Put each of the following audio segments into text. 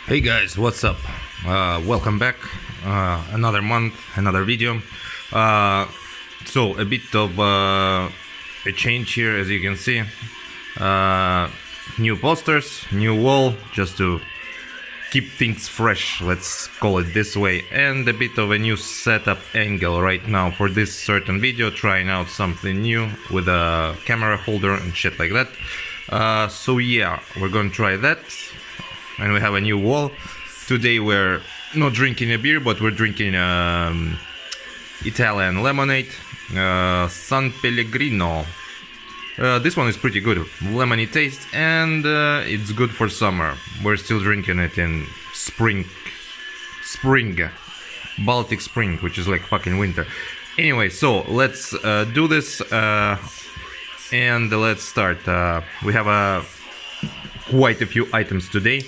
Hey guys, what's up? Welcome back. Another month, another video. So a bit of a change here, as you can see. New posters, new wall, just to keep things fresh, let's call it this way, and a bit of a new setup angle right now for this certain video, trying out something new with a camera holder and shit like that. So yeah, we're gonna try that. And we have a new wall. Today we're not drinking a beer, but we're drinking Italian lemonade, San Pellegrino. This one is pretty good, lemony taste, and it's good for summer. We're still drinking it in spring, Baltic spring, which is like fucking winter. Anyway, so let's do this, and let's start. We have quite a few items today.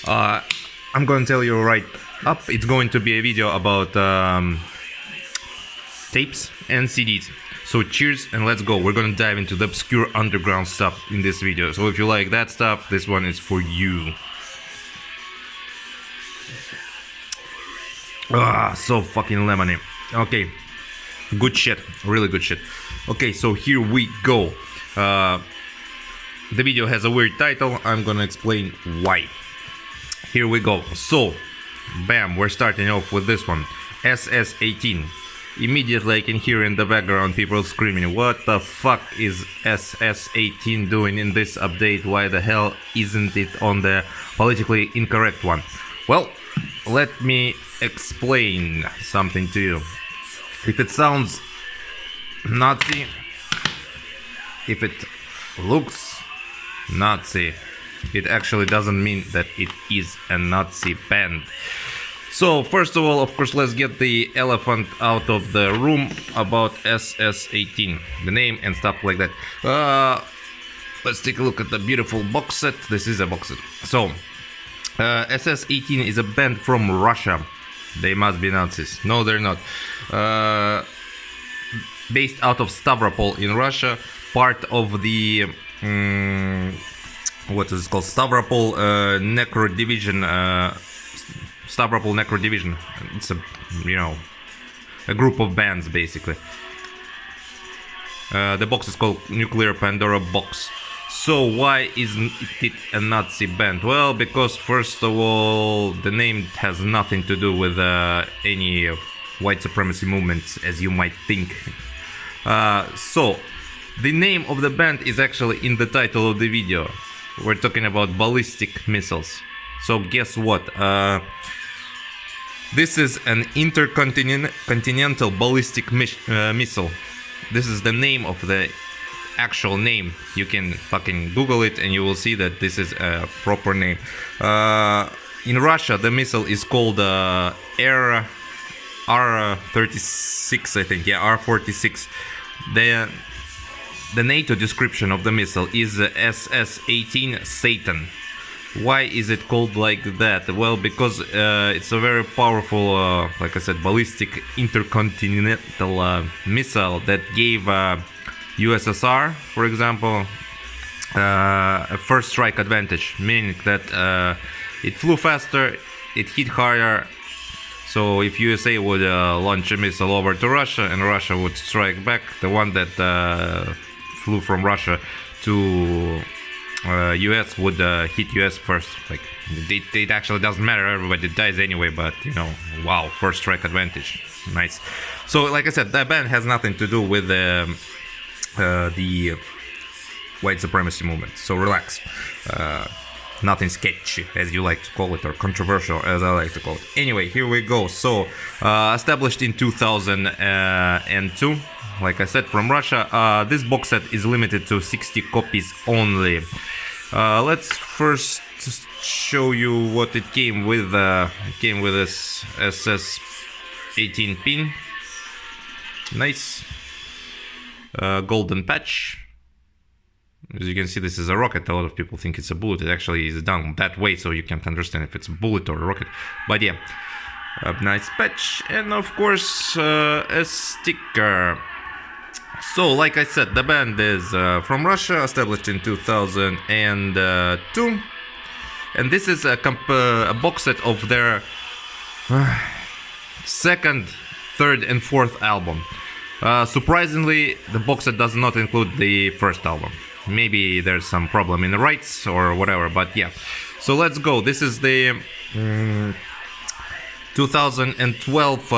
I'm gonna tell you right up, it's going to be a video about tapes and CDs. So cheers and let's go. We're gonna dive into the obscure underground stuff in this video. So if you like that stuff, this one is for you. So fucking lemony. Okay, good shit, really good shit. Okay, so here we go. The video has a weird title. I'm gonna explain why. Here we go. So, bam, we're starting off with this one. SS18. Immediately I can hear in the background people screaming, what the fuck is SS18 doing in this update? Why the hell isn't it on the politically incorrect one? Well, let me explain something to you. If it sounds Nazi, if it looks Nazi, it actually doesn't mean that it is a Nazi band. So first of all, of course, let's get the elephant out of the room about SS18, the name and stuff like that. Let's take a look at the beautiful box set. This is a box set. So SS18 is a band from Russia. They must be Nazis. No, they're not. Based out of Stavropol in Russia, part of the what is it called? Stavropol Necro Division. Stavropol Necro Division. It's a group of bands basically. The box is called Nuclear Pandora Box. So why isn't it a Nazi band? Well, because first of all, the name has nothing to do with any white supremacy movements, as you might think. So the name of the band is actually in the title of the video. We're talking about ballistic missiles. So guess what? This is an intercontinental ballistic missile. This is the name of the actual name. You can fucking Google it and you will see that this is a proper name. In Russia, the missile is called R36, I think. Yeah, R46. The NATO description of the missile is SS18 Satan. Why is it called like that? Well, because it's a very powerful, like I said, ballistic intercontinental missile that gave USSR, for example, a first strike advantage, meaning that it flew faster, it hit harder. So if USA would launch a missile over to Russia and Russia would strike back, the one that flew from Russia to US would hit US first. Like it actually doesn't matter, everybody dies anyway, but wow, first strike advantage, nice. So like I said, that band has nothing to do with the white supremacy movement, so relax. Nothing sketchy, as you like to call it, or controversial, as I like to call it. Anyway, here we go. So established in 2002, like I said, from Russia. This box set is limited to 60 copies only. Let's first show you what it came with. It came with this SS18 pin. Nice. Golden patch. As you can see, this is a rocket. A lot of people think it's a bullet. It actually is done that way, so you can't understand if it's a bullet or a rocket. But yeah, a nice patch, and of course a sticker. So, like I said, the band is from Russia, established in 2002. And this is a box set of their second, third and fourth album. Surprisingly, the box set does not include the first album. Maybe there's some problem in the rights or whatever, but yeah. So let's go. This is the 2012.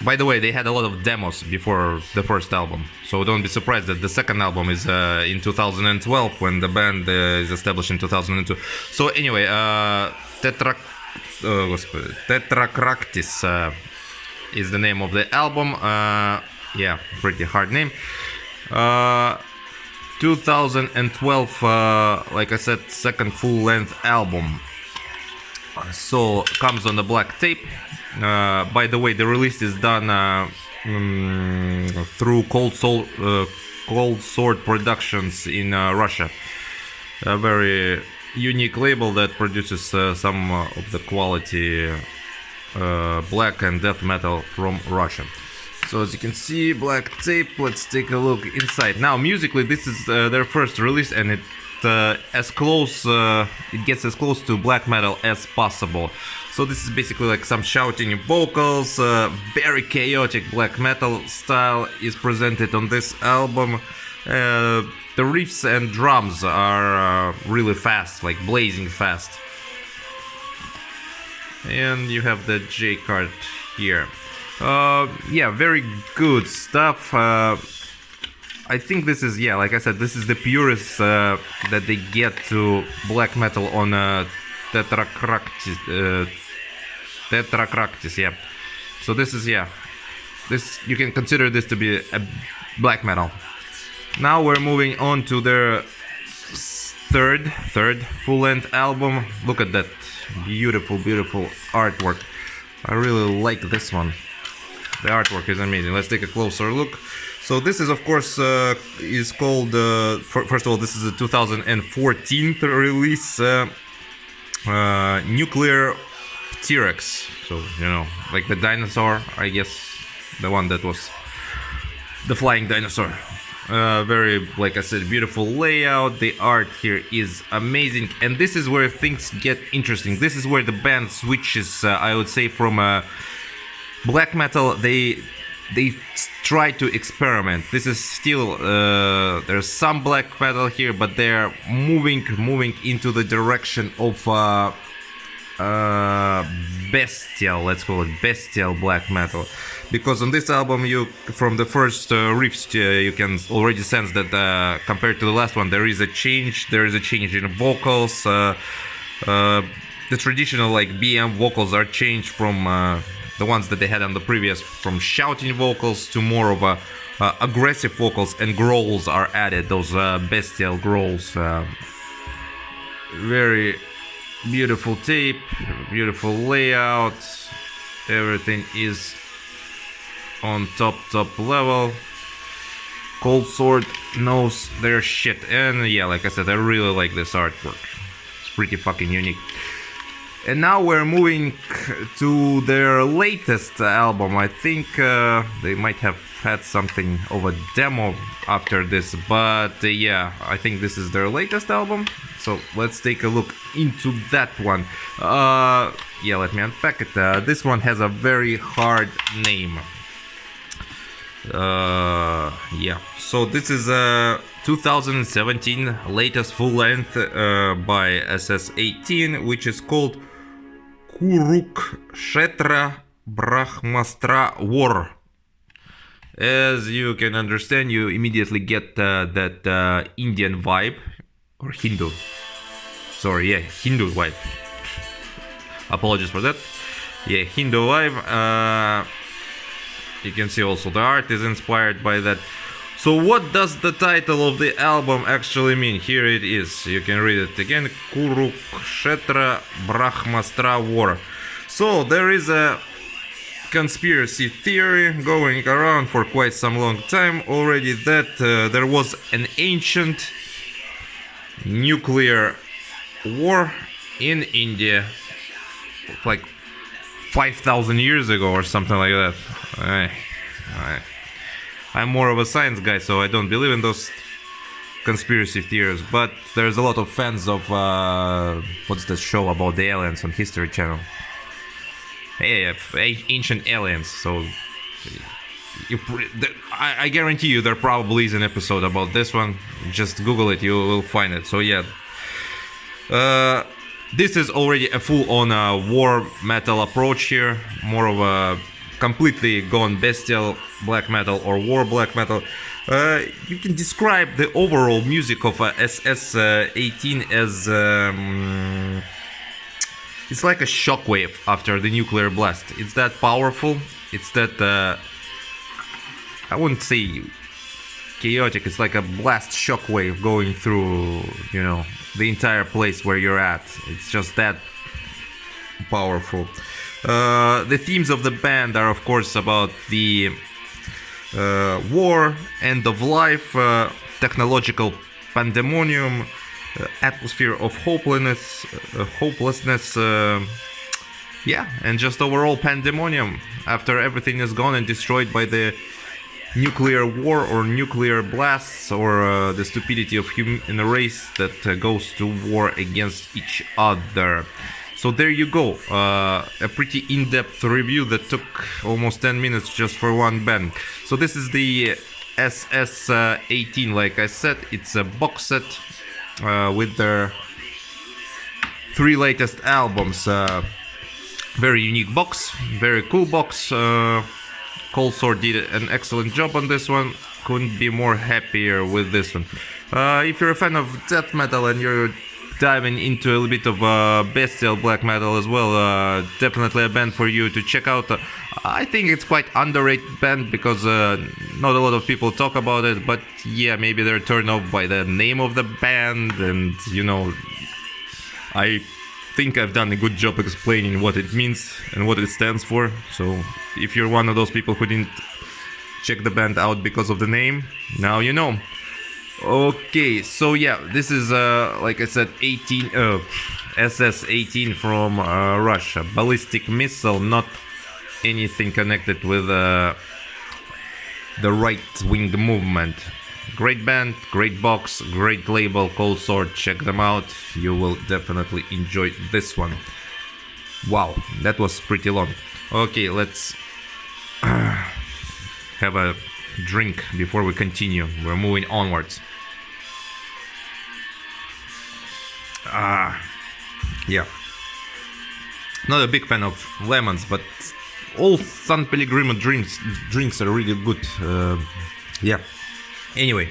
By the way, they had a lot of demos before the first album, so don't be surprised that the second album is in 2012 when the band is established in 2002. So anyway, Tetracractis is the name of the album. Yeah, pretty hard name. 2012, like I said, second full-length album. So comes on the black tape. By the way, the release is done through ColdSword Productions in Russia. A very unique label that produces some of the quality black and death metal from Russia. So as you can see, black tape. Let's take a look inside. Now, musically, this is their first release, and it gets as close to black metal as possible. So this is basically like some shouting vocals, very chaotic black metal style is presented on this album. The riffs and drums are really fast, like blazing fast. And you have the J card here. Yeah, very good stuff. I think this is, yeah, like I said, this is the purest that they get to black metal on Tetracractis, yeah. So this is, yeah, this, you can consider this to be a black metal. Now we're moving on to their third full-length album. Look at that beautiful artwork. I really like this one. The artwork is amazing. Let's take a closer look. So this is, of course, is called, first of all, this is a 2014 release, Nuclear T-Rex. So, you know, like the dinosaur, I guess, the one that was the flying dinosaur. Very, like I said, beautiful layout. The art here is amazing, and this is where things get interesting. This is where the band switches, I would say, from black metal. They try to experiment. This is still there's some black metal here, but they're moving into the direction of bestial, let's call it bestial black metal, because on this album, you from the first riffs you can already sense that compared to the last one, there is a change. There is a change in vocals. The traditional like BM vocals are changed from the ones that they had on the previous, from shouting vocals to more of aggressive vocals, and growls are added, those bestial growls. Very beautiful tape, beautiful layout, everything is on top level. ColdSword knows their shit, and yeah, like I said, I really like this artwork. It's pretty fucking unique. And now we're moving to their latest album. I think they might have had something of a demo after this, but yeah, I think this is their latest album. So let's take a look into that one. Yeah, let me unpack it. This one has a very hard name. Yeah, so this is a 2017 latest full length by SS18, which is called Kurukshetra Brahmastra War. As you can understand, you immediately get that Indian vibe, or Hindu. Sorry, yeah, Hindu vibe. Apologies for that. Yeah, Hindu vibe. You can see also the art is inspired by that. So what does the title of the album actually mean? Here it is. You can read it again. Kurukshetra Brahmastra War. So there is a conspiracy theory going around for quite some long time already that there was an ancient nuclear war in India like 5,000 years ago or something like that. I'm more of a science guy, so I don't believe in those conspiracy theories, but there's a lot of fans of what's the show about the aliens on History Channel? Yeah, Ancient Aliens. So I guarantee you there probably is an episode about this one. Just Google it, you will find it. So yeah, this is already a full-on war metal approach here, more of a completely gone bestial black metal or war black metal. You can describe the overall music of SS-18 as it's like a shockwave after the nuclear blast. It's that powerful. It's that I wouldn't say chaotic. It's like a blast shockwave going through, you know, the entire place where you're at. It's just that powerful. The themes of the band are, of course, about the war, end of life, technological pandemonium, atmosphere of hopelessness, yeah, and just overall pandemonium after everything is gone and destroyed by the nuclear war or nuclear blasts or the stupidity of human race that goes to war against each other. So there you go, a pretty in-depth review that took almost 10 minutes just for one band. So this is the SS-18, like I said. It's a box set with their 3 latest albums. Very unique box, very cool box. ColdSword did an excellent job on this one. Couldn't be more happier with this one. If you're a fan of death metal and you're diving into a little bit of bestial black metal as well, definitely a band for you to check out. I think it's quite underrated band because not a lot of people talk about it, but yeah, maybe they're turned off by the name of the band, and you know, I think I've done a good job explaining what it means and what it stands for. So if you're one of those people who didn't check the band out because of the name, now you know. Okay, so yeah, this is like I said, SS-18 from Russia. Ballistic missile, not anything connected with the right-wing movement. Great band, great box, great label, ColdSword. Check them out. You will definitely enjoy this one. Wow, that was pretty long. Okay, let's have a drink before we continue. We're moving onwards. Yeah. Not a big fan of lemons, but all San Pellegrino drinks are really good. Yeah. Anyway,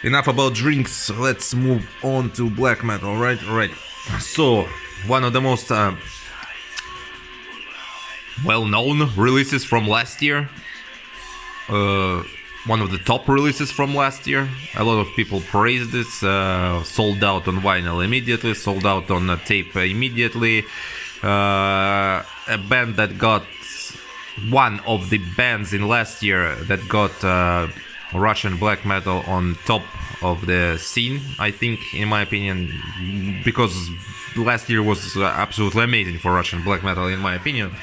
enough about drinks. Let's move on to black metal, right? Alright. So, one of the most well-known releases from last year. One of the top releases from last year. A lot of people praised this. Sold out on vinyl immediately, sold out on tape immediately. A band that got one of the bands in last year that got Russian black metal on top of the scene, I think, in my opinion, because last year was absolutely amazing for Russian black metal, in my opinion.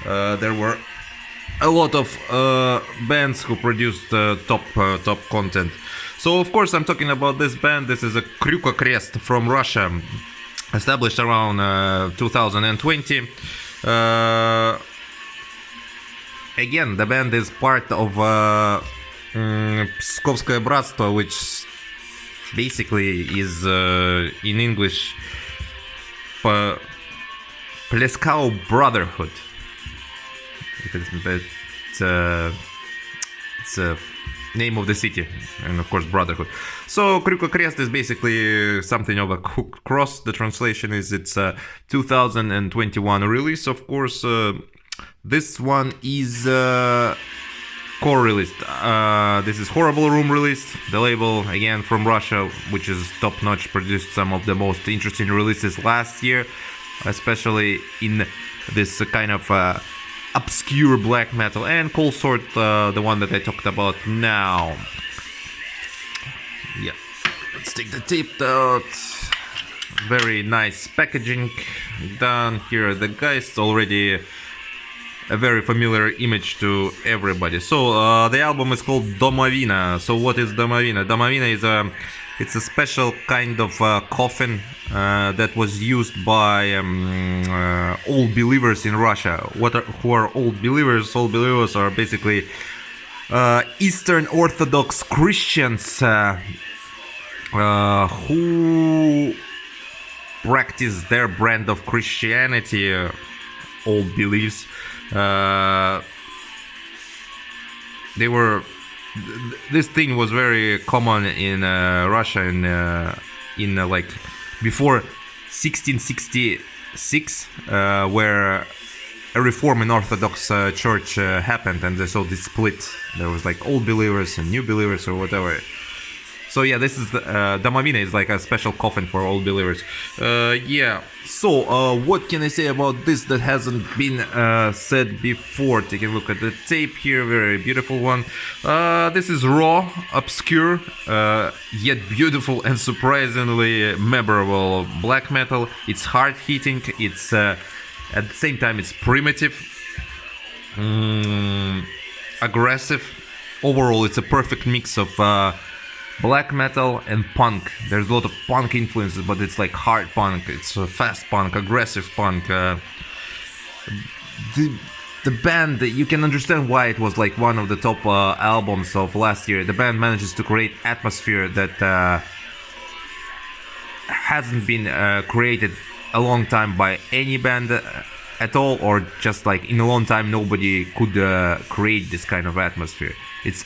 There were a lot of bands who produced top content. So of course I'm talking about this band. This is a Crюkokreст from Russia, established around 2020. Again, the band is part of Pskovskое Bratstvo, which basically is in English Pleskau Brotherhood. It's a name of the city, and of course Brotherhood. So Крюкокрест is basically something of a hooked cross. The translation is it's a 2021 release. Of course, this one is core released. This is Horrible Room released. The label, again from Russia, which is top notch, produced some of the most interesting releases last year, especially in this kind of obscure black metal. And ColdSword, the one that I talked about now. Yeah, let's take the tape out. Very nice packaging done. Here are the guys, already a very familiar image to everybody. So the album is called Mavina. So what is Mavina? Mavina is it's a special kind of coffin that was used by old believers in Russia. Who are old believers? Old believers are basically Eastern Orthodox Christians who practice their brand of Christianity, old beliefs. This thing was very common in Russia in like before 1666, where a reform in Orthodox Church happened, and so this split. There was like old believers and new believers or whatever. So yeah, this is the Mavina is like a special coffin for old believers. Yeah. So what can I say about this that hasn't been said before? Take a look at the tape here, very beautiful one. This is raw, obscure, yet beautiful and surprisingly memorable black metal. It's hard hitting. It's at the same time it's primitive, aggressive. Overall, it's a perfect mix of black metal and punk. There's a lot of punk influences, but it's like hard punk, it's fast punk, aggressive punk. The band, you can understand why it was like one of the top albums of last year. The band manages to create atmosphere that hasn't been created a long time by any band at all, or just like in a long time nobody could create this kind of atmosphere. It's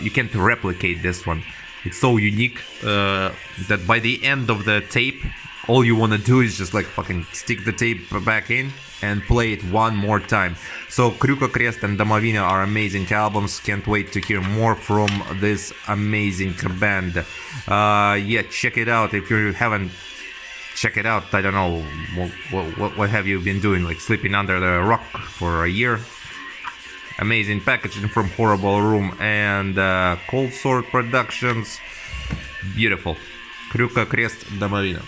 you can't replicate this one. It's so unique that by the end of the tape, all you want to do is just like fucking stick the tape back in and play it one more time. So Crükokreст and Mavina are amazing albums. Can't wait to hear more from this amazing band. Yeah, check it out if you haven't. Check it out. I don't know what have you been doing, like sleeping under the rock for a year. Amazing packaging from Horrible Room and ColdSword Productions. Beautiful. Крюкокрест, Mavina.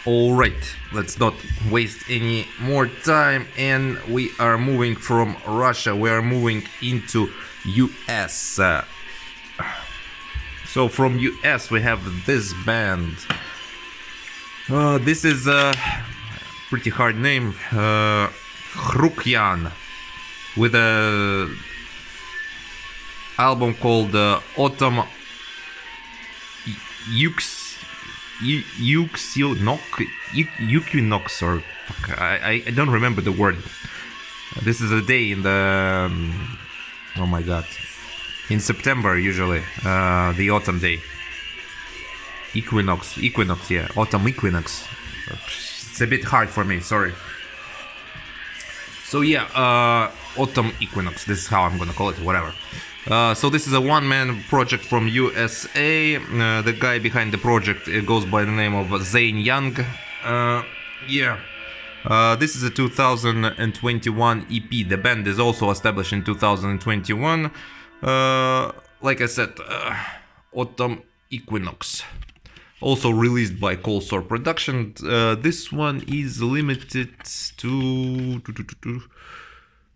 Alright, let's not waste any more time, and we are moving from Russia, we are moving into US. So from US we have this band. This is a pretty hard name. Hrukjan, with a album called Autumn Equinox, or fuck, I don't remember the word. This is a day in the oh my god, in September usually, the autumn day. Equinox, yeah, autumn equinox. It's a bit hard for me, sorry. So yeah, autumn equinox, this is how I'm gonna call it, whatever. So this is a one-man project from USA. The guy behind the project goes by the name of Zane Young. Yeah. This is a 2021 EP. The band is also established in 2021. Like I said, Autumn Equinox. Also released by ColdSword Production. This one is limited to...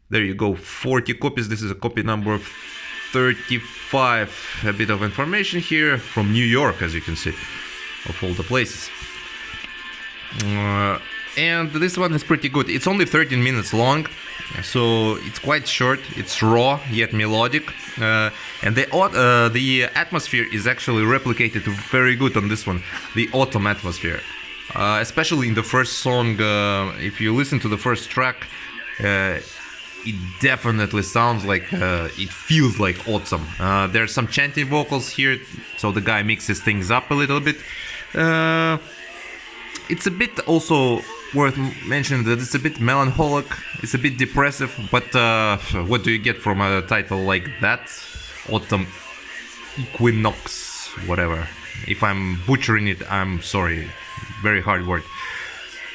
There you go, 40 copies. This is a copy number 35. A bit of information here from New York, as you can see, of all the places. And this one is pretty good. It's only 13 minutes long, so it's quite short. It's raw yet melodic, and the atmosphere is actually replicated very good on this one. The autumn atmosphere, especially in the first song. If you listen to the first track, it definitely sounds like it feels like autumn. There's some chanting vocals here, so the guy mixes things up a little bit. It's a bit also worth mentioning that it's a bit melancholic, it's a bit depressive, but what do you get from a title like that? Autumn Equinox, whatever. If I'm butchering it, I'm sorry. Very hard word,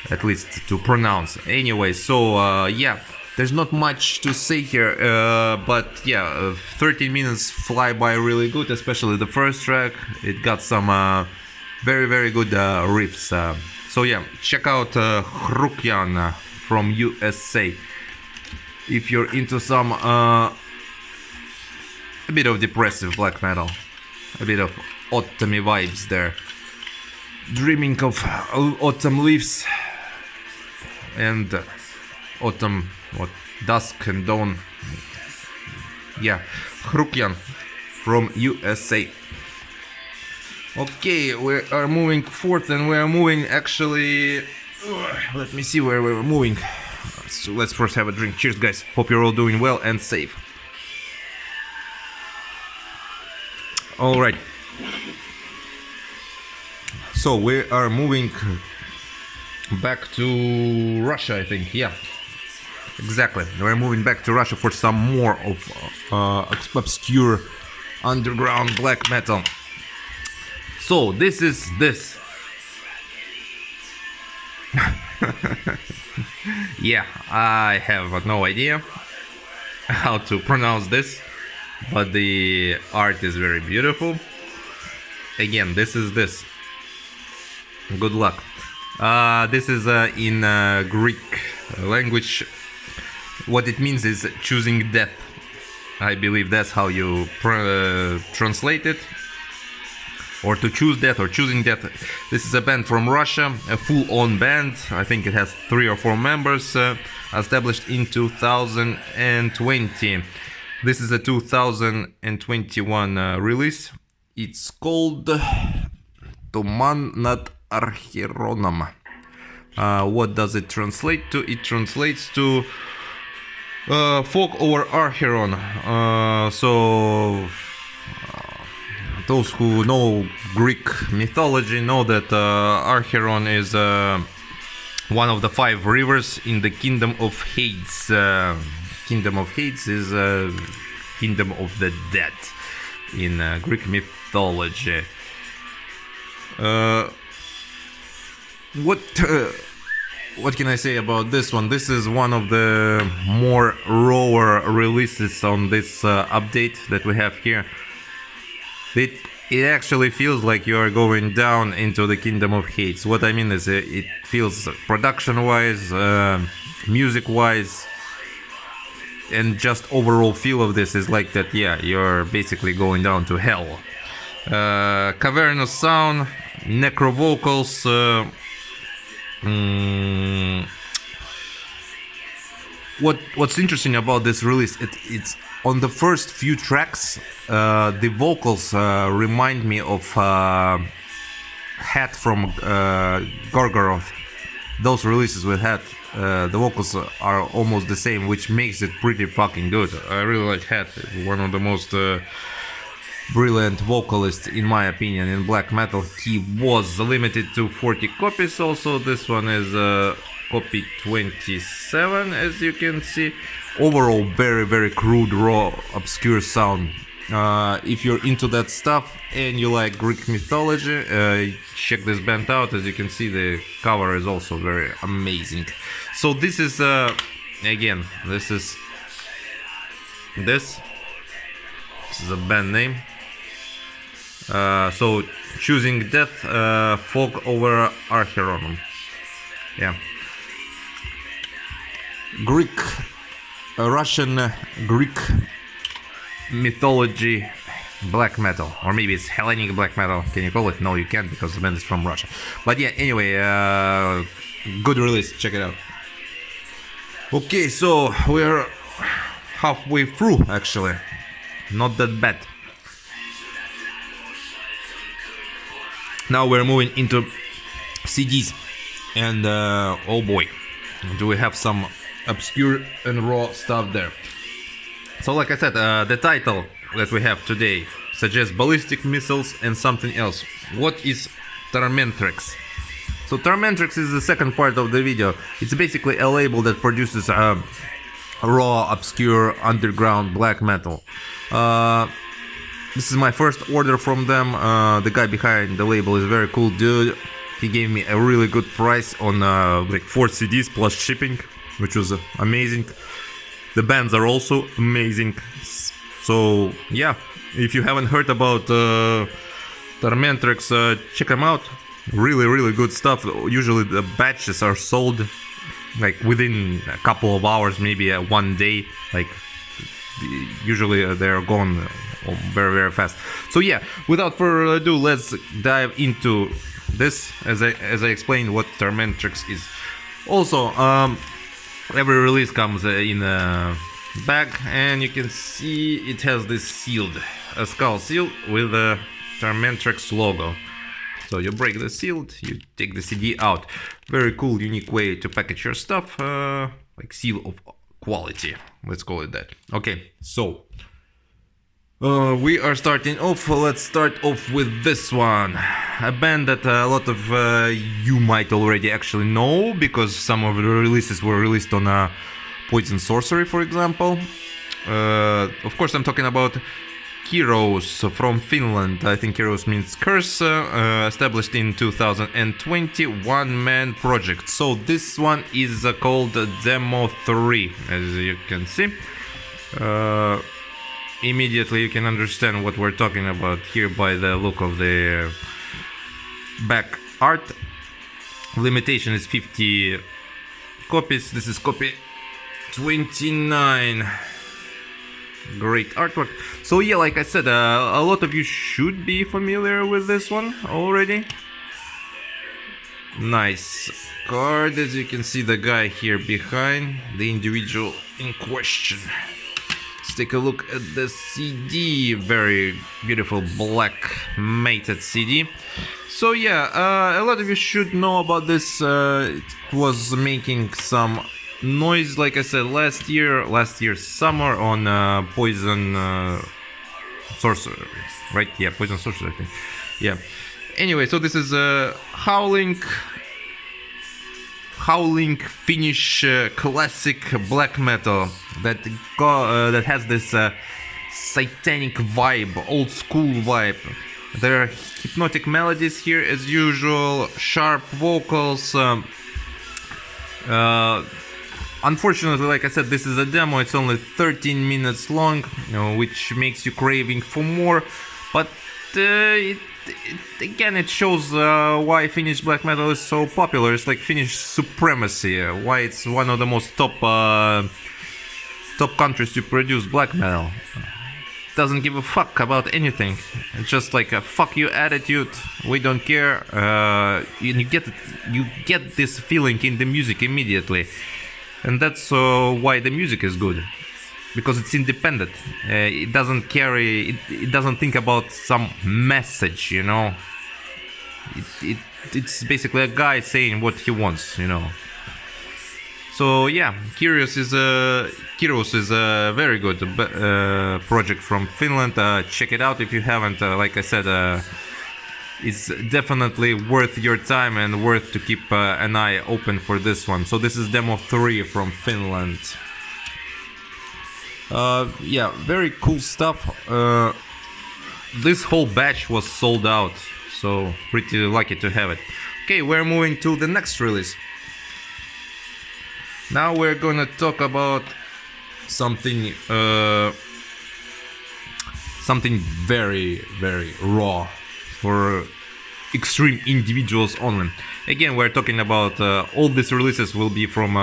at least to pronounce. Anyway, so yeah, there's not much to say here, but yeah, 13 minutes fly by really good, especially the first track. It got some very, very good riffs. So yeah, check out Hrukjan from USA. if you're into some a bit of depressive black metal, a bit of autumny vibes there, dreaming of autumn leaves and autumn, what, dusk and dawn. Yeah, Hrukjan from USA. Okay, we are moving forth, and we are moving actually. Let me see where we were moving. So let's first have a drink. Cheers, guys. Hope you're all doing well and safe. All right. So we are moving back to Russia, I think. Yeah, exactly. We're moving back to Russia for some more of obscure underground black metal. So this is this. Yeah, I have no idea how to pronounce this, but the art is very beautiful. Again, this is this. Good luck. This is in Greek language. What it means is choosing death. I believe that's how you translate it. Or to choose death, or choosing death. This is a band from Russia, a full-on band. I think it has 3 or 4 members, established in 2020. This is a 2021 release. It's called Tuman nad Acheronom. What does it translate to? It translates to Fog over Acheron. Those who know Greek mythology know that Acheron is one of the 5 rivers in the Kingdom of Hades. Kingdom of Hades is Kingdom of the Dead in Greek mythology. What can I say about this one? This is one of the more rawer releases on this update that we have here. It actually feels like you are going down into the Kingdom of Hades. What I mean is it feels production-wise, music-wise, and just overall feel of this is like that, yeah, you're basically going down to hell. Cavernous sound, necro vocals, what's interesting about this release, it's on the first few tracks, the vocals remind me of Hat from Gorgoroth. Those releases with Hat, the vocals are almost the same, which makes it pretty fucking good. I really like Hat, one of the most brilliant vocalists in my opinion in black metal. He was limited to 40 copies also. This one is copy 27, as you can see. Overall, very crude, raw, obscure sound. If you're into that stuff and you like Greek mythology, check this band out. As you can see, the cover is also very amazing. So this is again, this is a band name. So choosing death, Fog over Acheron. Yeah, Russian Greek mythology black metal, or maybe it's Hellenic black metal. Can you call it? No, you can't, because the band is from Russia. But yeah, anyway, good release. Check it out. Okay, so we're halfway through, actually. Not that bad. Now we're moving into CDs, and oh boy, do we have some obscure and raw stuff there. So like I said, the title that we have today suggests ballistic missiles and something else. What is Termentrix? So Termentrix is the second part of the video. It's basically a label that produces raw, obscure, underground black metal. This is my first order from them. The guy behind the label is a very cool dude. He gave me a really good price on like 4 CDs plus shipping, which was amazing. The bands are also amazing. So yeah, if you haven't heard about Tormentrex, check them out. Really good stuff. Usually the batches are sold like within a couple of hours, maybe one day. Like usually they're gone very, very fast. So yeah, without further ado, let's dive into this as I explained what Termentrix is. Also, every release comes in a bag, and you can see it has this sealed, a skull seal with the Termentrix logo. So you break the seal, you take the CD out. Very cool, unique way to package your stuff, like seal of quality, let's call it that. Okay, so we are starting off. Let's start off with this one, a band that a lot of you might already actually know, because some of the releases were released on Poison Sorcery, for example. Of course, I'm talking about Kirous from Finland. I think Kirous means curse. Established in 2020, one-man project. So this one is called Demo 3, as you can see. Immediately you can understand what we're talking about here by the look of the back art. Limitation is 50 copies. This is copy 29. Great artwork. So yeah, like I said, a lot of you should be familiar with this one already. Nice card, as you can see the guy here behind, the individual in question. Let's take a look at the CD. Very beautiful black mated CD. So yeah, a lot of you should know about this. It was making some noise, like I said, last year summer on Poison Sorcery, right? Yeah, Poison Sorcery, I think. Yeah. Anyway, so this is Howling Finnish classic black metal that has this satanic vibe, old school vibe. There are hypnotic melodies here as usual, sharp vocals. Unfortunately, like I said, this is a demo. It's only 13 minutes long, which makes you craving for more. But again, it shows why Finnish black metal is so popular. It's like Finnish supremacy. Why it's one of the most top countries to produce black metal. Doesn't give a fuck about anything. It's just like a fuck you attitude. We don't care. You get this feeling in the music immediately. And that's why the music is good, because it's independent. It doesn't carry, it doesn't think about some message, you know. It's basically a guy saying what he wants, you know. So yeah, Kirous is a very good project from Finland. Check it out if you haven't. Like I said, it's definitely worth your time and worth to keep an eye open for this one. So this is Demo 3 from Finland. Yeah, very cool stuff. This whole batch was sold out, so pretty lucky to have it. Okay, we're moving to the next release. Now we're gonna talk about something very, very raw for extreme individuals only. Again, we're talking about all these releases will be from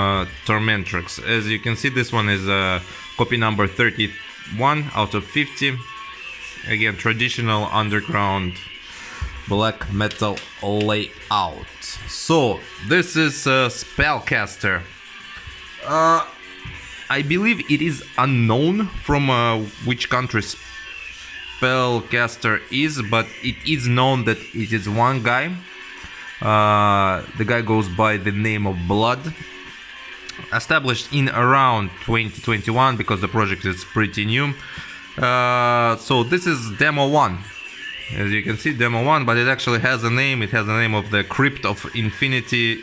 Tormentrex. As you can see, this one is copy number 31 out of 50. Again, traditional underground black metal layout. So this is Spellcaster. I believe it is unknown from which country Spellcaster is, but it is known that it is one guy. The guy goes by the name of Blood. Established in around 2021, because the project is pretty new. So this is Demo 1. As you can see, Demo 1, but it actually has a name. It has the name of the Crypt of Infinity,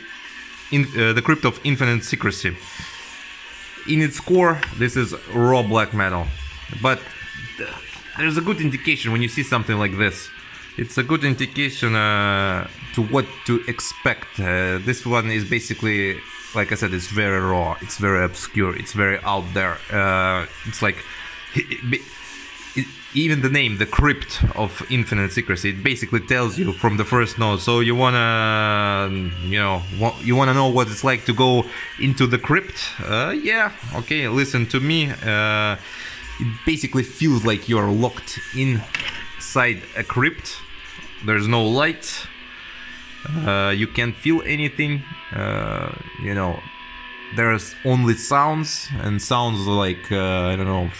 the Crypt of Infinite Secrecy. In its core, this is raw black metal, but there's a good indication when you see something like this. It's a good indication to what to expect. This one is basically, like I said, it's very raw, it's very obscure, it's very out there. It's like even the name, the Crypt of Infinite Secrecy, it basically tells you from the first note. So you wanna, you wanna know what it's like to go into the crypt? Yeah, okay, listen to me. It basically feels like you're locked inside a crypt. There's no light. You can't feel anything. There's only sounds, and sounds like, I don't know,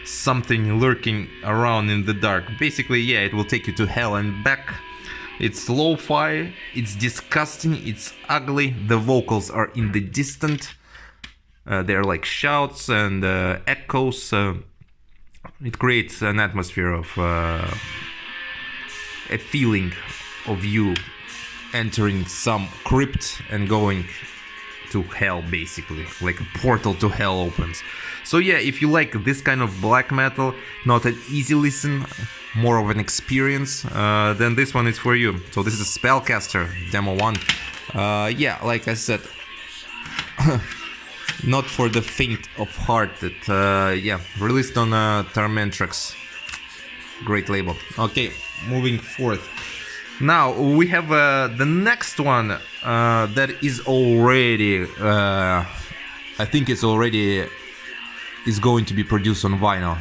something lurking around in the dark. Basically, yeah, it will take you to hell and back. It's lo-fi, it's disgusting, it's ugly, the vocals are in the distant. They're like shouts and echoes. It creates an atmosphere of a feeling of you entering some crypt and going to hell, basically, like a portal to hell opens. So yeah, if you like this kind of black metal, not an easy listen, more of an experience, then this one is for you. So this is Spellcaster Demo 1. Yeah, like I said, not for the faint of heart. Yeah, released on Termentrix, great label. Okay, moving forth. Now we have the next one that is already, I think it's already is going to be produced on vinyl.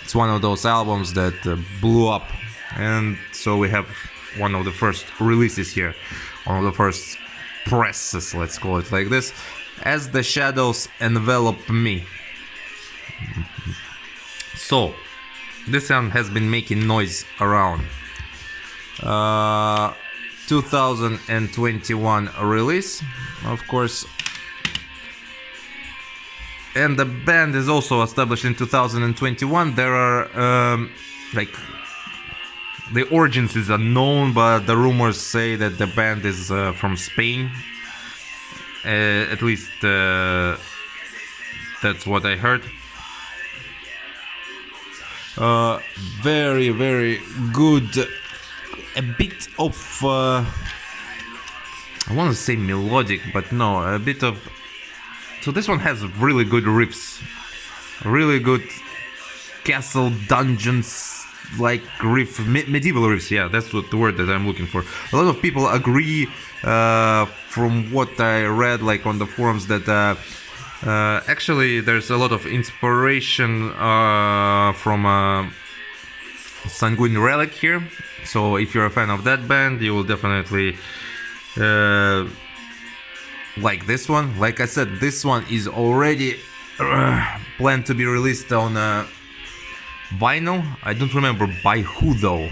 It's one of those albums that blew up, and so we have one of the first releases here, one of the first presses, let's call it like this, As the Shadows Envelop Me. So this one has been making noise around. 2021 release, of course, and the band is also established in 2021. There are like, the origins is unknown, but the rumors say that the band is from Spain. At least that's what I heard. Very, very good. A bit of, I want to say melodic, but no, a bit of. So this one has really good riffs, really good castle dungeons like riff, medieval riffs. Yeah, that's what the word that I'm looking for. A lot of people agree, from what I read, like on the forums, that actually there's a lot of inspiration from Sanguine Relic here. So if you're a fan of that band, you will definitely like this one. Like I said, this one is already planned to be released on vinyl. I don't remember by who though.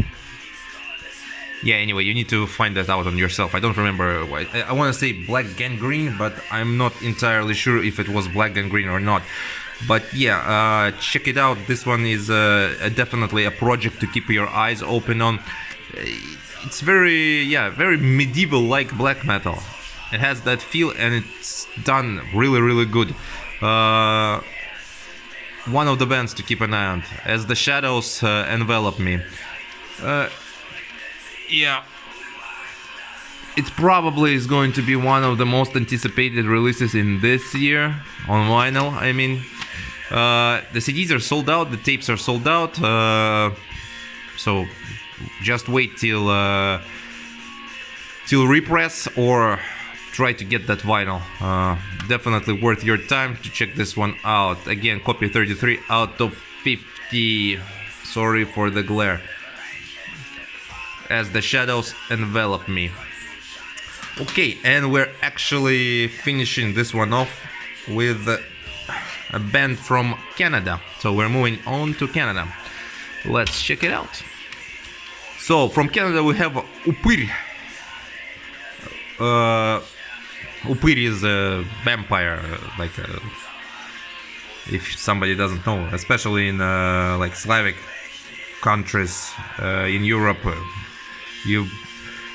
Yeah, anyway, you need to find that out on yourself. I don't remember. I want to say Black Gangrene, but I'm not entirely sure if it was Black Gangrene or not. But yeah, check it out. This one is definitely a project to keep your eyes open on. It's very, yeah, very medieval-like black metal. It has that feel, and it's done really, really good. One of the bands to keep an eye on, As the Shadows Envelop Me. Yeah, it probably is going to be one of the most anticipated releases in this year on vinyl. I mean, the CDs are sold out, the tapes are sold out, so just wait till repress or try to get that vinyl. Definitely worth your time to check this one out. Again, copy 33 out of 50. Sorry for the glare. As the Shadows Envelop Me. Okay, and we're actually finishing this one off with a band from Canada. So we're moving on to Canada. Let's check it out. So from Canada we have Upir. Upir is a vampire, like if somebody doesn't know, especially in like Slavic countries in Europe. You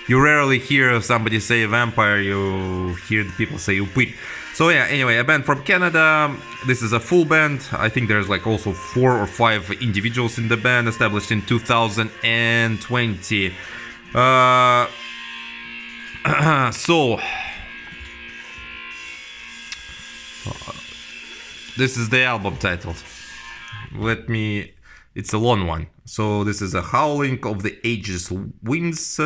rarely hear somebody say vampire, you hear the people say Upir. So yeah, anyway, a band from Canada. This is a full band. I think there's like also 4 or 5 individuals in the band, established in 2020. So this is the album title. Let me It's a long one. So this is a Howling of the Ages Winds.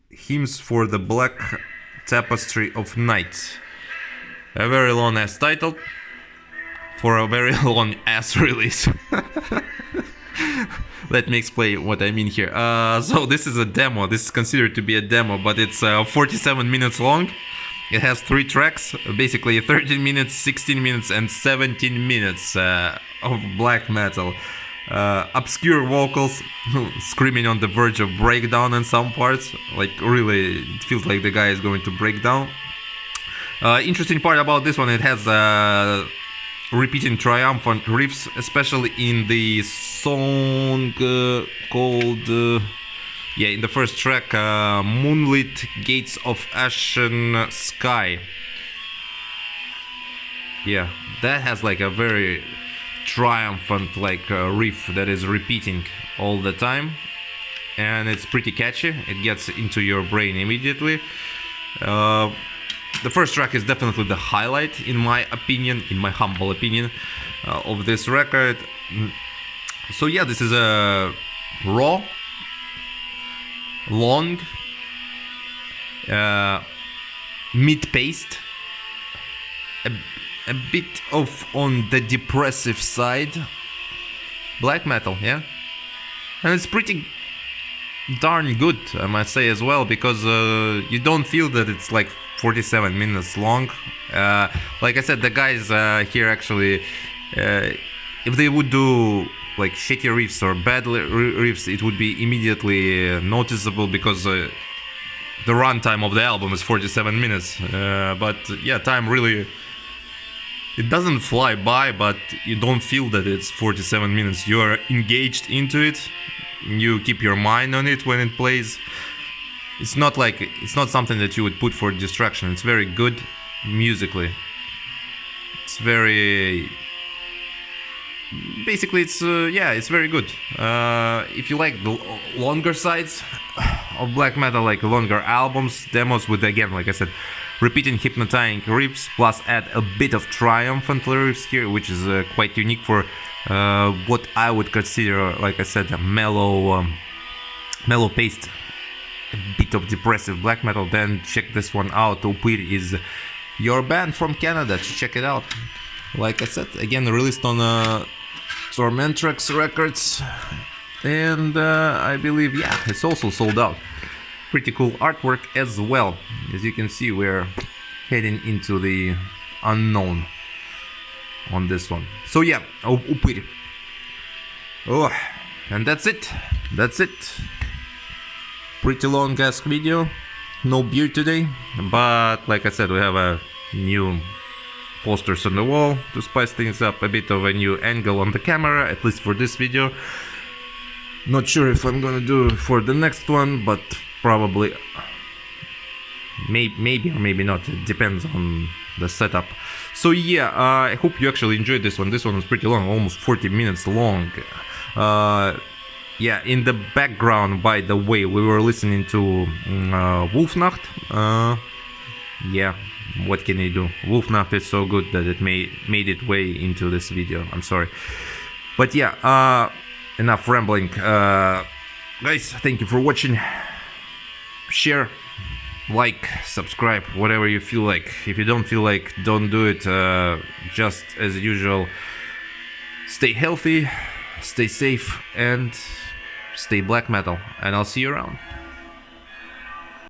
Hymns for the Black Tapestry of Night. A very long ass title for a very long ass release. Let me explain what I mean here. So this is a demo. This is considered to be a demo, but it's 47 minutes long. It has 3 tracks, basically 13 minutes, 16 minutes, and 17 minutes of black metal. Obscure vocals, screaming on the verge of breakdown in some parts. Like really, it feels like the guy is going to break down. Interesting part about this one, it has repeating triumphant riffs, especially in the song called in the first track, Moonlit Gates of Ashen Sky. Yeah, that has like a very triumphant like riff that is repeating all the time, and it's pretty catchy. It gets into your brain immediately. The first track is definitely the highlight, in my opinion, in my humble opinion, of this record. So yeah, this is a raw, long, mid-paced, a bit of on the depressive side black metal, yeah, and it's pretty darn good, I must say as well, because you don't feel that it's like 47 minutes long. Like I said, the guys here actually, if they would do like shitty riffs or bad riffs, it would be immediately noticeable, because the runtime of the album is 47 minutes. But yeah, time really, it doesn't fly by, but you don't feel that it's 47 minutes. You are engaged into it. You keep your mind on it when it plays. It's not something that you would put for distraction. It's very good musically. It's very, basically it's it's very good. If you like the longer sides of black metal, like longer albums, demos with, again, like I said, repeating hypnotizing riffs, plus add a bit of triumphant lyrics here, which is quite unique for what I would consider, like I said, a mellow paced, a bit of depressive black metal, then check this one out. Upir is your band from Canada. Check it out. Like I said, again, released on Tormentrex Records, and I believe, yeah, it's also sold out. Pretty cool artwork as well. As you can see, we're heading into the unknown on this one. So yeah, Upir. Oh, and that's it. Pretty long ass video. No beer today, but like I said, we have a new posters on the wall to spice things up, a bit of a new angle on the camera, at least for this video. Not sure if I'm gonna do it for the next one, but probably, maybe or maybe not. It depends on the setup. So yeah, I hope you actually enjoyed this one. This one was pretty long, almost 40 minutes long. Yeah, in the background, by the way, we were listening to Wolfnacht. Yeah, what can you do? Wolfnacht is so good that it made it way into this video. I'm sorry, but yeah, enough rambling. Guys, thank you for watching. Share, like, subscribe, whatever you feel like. If you don't feel like, don't do it. Just as usual, stay healthy, stay safe, and stay black metal, and I'll see you around.